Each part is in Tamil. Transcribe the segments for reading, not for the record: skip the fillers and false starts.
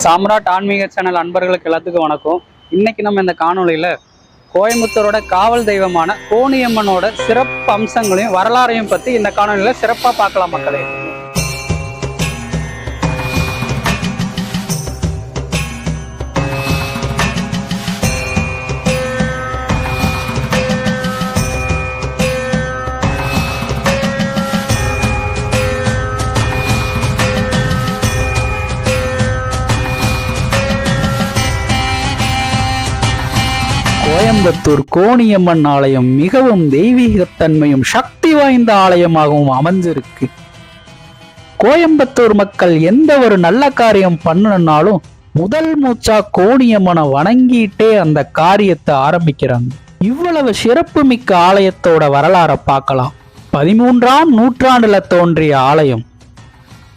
சாம்ராட் ஆன்மீக சேனல் அன்பர்களுக்கு எல்லாத்துக்கும் வணக்கம். இன்னைக்கு நம்ம இந்த காணொலியில கோயம்புத்தூரோட காவல் தெய்வமான கோணியம்மனோட சிறப்பு அம்சங்களையும் வரலாறையும் பத்தி இந்த காணொலியில சிறப்பா பார்க்கலாம் மக்களே. கோயம்புத்தூர் கோணியம்மன் ஆலயம் மிகவும் தெய்வீகத்தன்மையும் சக்தி வாய்ந்த ஆலயமாகவும் அமைஞ்சிருக்கு. கோயம்புத்தூர் மக்கள் எந்த ஒரு நல்ல காரியம் பண்ணனாலும் முதல் மூச்சா கோணியம்மனை வணங்கிட்டே அந்த காரியத்தை ஆரம்பிக்கிறாங்க. இவ்வளவு சிறப்பு மிக்க ஆலயத்தோட வரலாறை பார்க்கலாம். 13ஆம் நூற்றாண்டுல தோன்றிய ஆலயம்.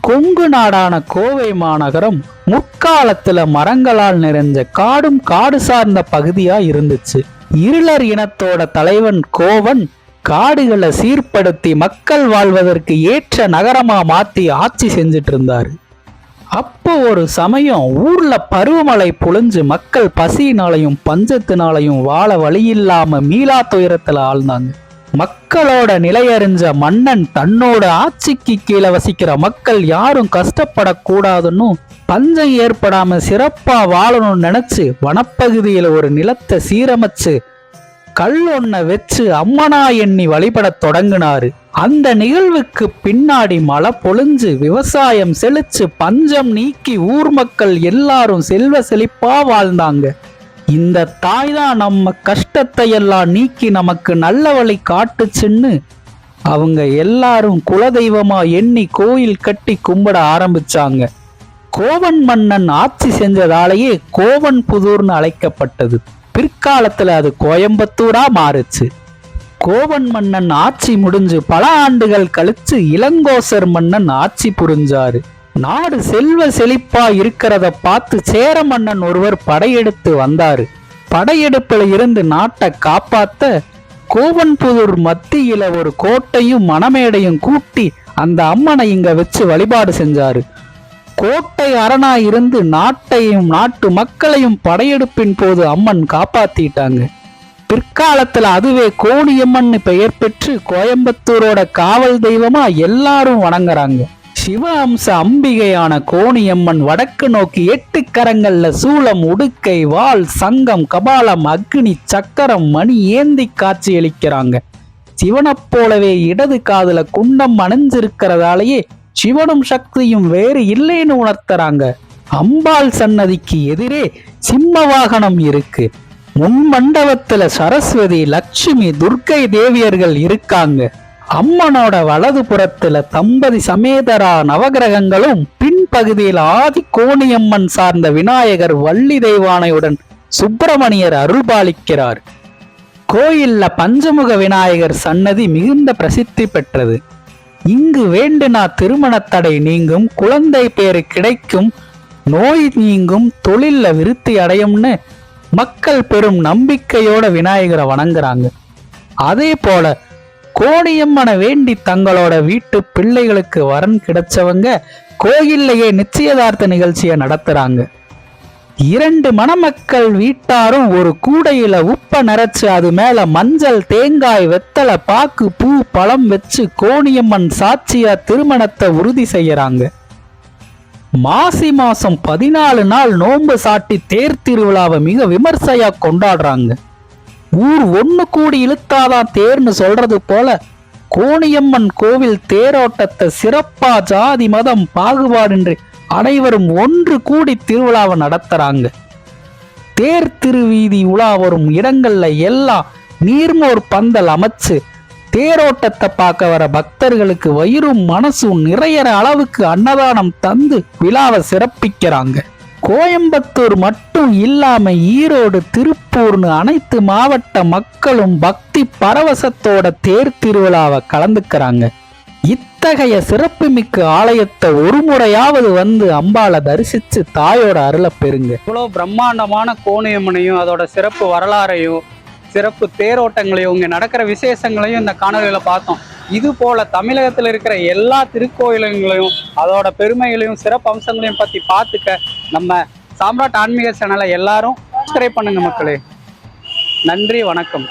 கொங்கு நாடான கோவை மாநகரம் முற்காலத்துல மரங்களால் நிறைஞ்ச காடும் காடு சார்ந்த பகுதியா இருந்துச்சு. இருளர் இனத்தோட தலைவன் கோவன் காடுகளை சீர்படுத்தி மக்கள் வாழ்வதற்கு ஏற்ற நகரமா மாத்தி ஆட்சி செஞ்சிட்டு இருந்தாரு. அப்போ ஒரு சமயம் ஊர்ல பருவமழை பொழிஞ்சு மக்கள் பசியினாலையும் பஞ்சத்தினாலையும் வாழ வழியில்லாம மீளா துயரத்துல ஆழ்ந்தாங்க. மக்களோட நிலையறிஞ்ச மன்னன் தன்னோட ஆட்சிக்கு கீழே வசிக்கிற மக்கள் யாரும் கஷ்டப்படக்கூடாதுன்னு பஞ்சம் ஏற்படாம சிறப்பா வாழணும்னு நினைச்சு வனப்பகுதியில ஒரு நிலத்தை சீரமைச்சு கல் ஒன்ன வச்சு அம்மனா எண்ணி வழிபட தொடங்கினாரு. அந்த நிகழ்வுக்கு பின்னாடி மழை பொழிஞ்சு விவசாயம் செழிச்சு பஞ்சம் நீக்கி ஊர் மக்கள் எல்லாரும் செல்வ செழிப்பா வாழ்ந்தாங்க. இந்த தாய் தான் நம்ம கஷ்டத்தை எல்லாம் நீக்கி நமக்கு நல்ல வழி காட்டுச்சுன்னு அவங்க எல்லாரும் குலதெய்வமா எண்ணி கோயில் கட்டி கும்பிட ஆரம்பிச்சாங்க. கோவன் மன்னன் ஆட்சி செஞ்சதாலேயே கோவன் புதூர்னு அழைக்கப்பட்டது. பிற்காலத்துல அது கோயம்புத்தூரா மாறுச்சு. கோவன் மன்னன் ஆட்சி முடிஞ்சு பல ஆண்டுகள் கழிச்சு இளங்கோசர் மன்னன் ஆட்சி புரிஞ்சாரு. நாடு செல்வ செழிப்பா இருக்கிறத பார்த்து சேர மன்னன் ஒருவர் படையெடுத்து வந்தாரு. படையெடுப்புல இருந்து நாட்டை காப்பாத்த கோவன்புதூர் மத்தியில ஒரு கோட்டையும் மணமேடையும் கூட்டி அந்த அம்மனை இங்க வச்சு வழிபாடு செஞ்சாரு. கோட்டை அரணா இருந்து நாட்டையும் நாட்டு மக்களையும் படையெடுப்பின் போது அம்மன் காப்பாத்திட்டாங்க. பிற்காலத்துல அதுவே கோணியம்மன் பெயர் பெற்று கோயம்புத்தூரோட காவல் தெய்வமா எல்லாரும் வணங்குறாங்க. சிவ அம்ச அம்பிகையான கோணியம்மன் வடக்கு நோக்கி 8 கரங்கள்ல சூலம், உடுக்கை, வாள், சங்கம், கபாலம், அக்னி, சக்கரம், மணி ஏந்தி காட்சியளிக்கிறாங்க. சிவனை போலவே இடது காதுல குண்டம் அணிஞ்சிருக்கிறதாலேயே சிவனும் சக்தியும் வேறு இல்லைன்னு உணர்த்துறாங்க. அம்பாள் சன்னதிக்கு எதிரே சிம்ம வாகனம் இருக்கு. முன் மண்டபத்துல சரஸ்வதி, லட்சுமி, துர்க்கை தேவியர்கள் இருக்காங்க. அம்மனோட வலது புறத்துல தம்பதி சமேதரா நவகிரகங்களும் பின்பகுதியில் ஆதி கோணியம்மன் சார்ந்த விநாயகர், வள்ளி தெய்வானையுடன் சுப்பிரமணியர் அருள்பாலிக்கிறார். கோயில்ல பஞ்சமுக விநாயகர் சன்னதி மிகுந்த பிரசித்தி பெற்றது. இங்கு வேண்டுனா திருமண தடை நீங்கும், குழந்தை பேரு கிடைக்கும், நோய் நீங்கும், தொழில்ல விருத்தி அடையும்னு மக்கள் பெரும் நம்பிக்கையோட விநாயகரை வணங்குறாங்க. அதே போல கோணியம்மனை வேண்டி தங்களோட வீட்டு பிள்ளைகளுக்கு வரன் கிடைச்சவங்க கோயில்லையே நிச்சயதார்த்த நிகழ்ச்சியை நடத்துறாங்க. 2 மணமக்கள் வீட்டாரும் ஒரு கூடையில உப்ப நிறைச்சு அது மேல மஞ்சள், தேங்காய், வெத்தலை, பாக்கு, பூ, பழம் வச்சு கோணியம்மன் சாட்சியா திருமணத்தை உறுதி செய்யறாங்க. மாசி மாசம் 14 நாள் நோன்பு சாட்டி தேர் திருவிழாவை மிக விமர்சையா கொண்டாடுறாங்க. ஊர் ஒண்ணு கூடி இழுத்தாதான் தேர்னு சொல்றது போல கோணியம்மன் கோவில் தேரோட்டத்தை சிறப்பா ஜாதி மதம் பாகுபாடின்றி அனைவரும் ஒன்று கூடி திருவிழாவை நடத்துறாங்க. தேர் திருவீதி உலா வரும் இடங்கள்ல எல்லாம் நீர்மோர் பந்தல் அமைச்சு தேரோட்டத்தை பார்க்க வர பக்தர்களுக்கு வயிறும் மனசும் நிறையற அளவுக்கு அன்னதானம் தந்து விழாவை சிறப்பிக்கிறாங்க. கோயம்புத்தூர் மட்டும் இல்லாம ஈரோடு, திருப்பூர்னு அனைத்து மாவட்ட மக்களும் பக்தி பரவசத்தோட தேர் திருவிழாவை கலந்துக்கிறாங்க. இத்தகைய சிறப்புமிக்க ஆலயத்தை ஒரு முறையாவது வந்து அம்பாளை தரிசிச்சு தாயோட அருளை பெறுங்க. இவ்வளவு பிரம்மாண்டமான கோணியம்மனையும் அதோட சிறப்பு வரலாறையும் சிறப்பு தேரோட்டங்களையும் இங்க நடக்கிற விசேஷங்களையும் இந்த காணொலியில பார்த்தோம். இது போல தமிழகத்தில் இருக்கிற எல்லா திருக்கோயில்களையும் அதோட பெருமைகளையும் சிறப்பு அம்சங்களையும் பற்றி பார்த்துக்க நம்ம சாம்ராட் ஆன்மீக சேனலை எல்லாரும் சப்ஸ்கிரைப் பண்ணுங்க மக்களே. நன்றி, வணக்கம்.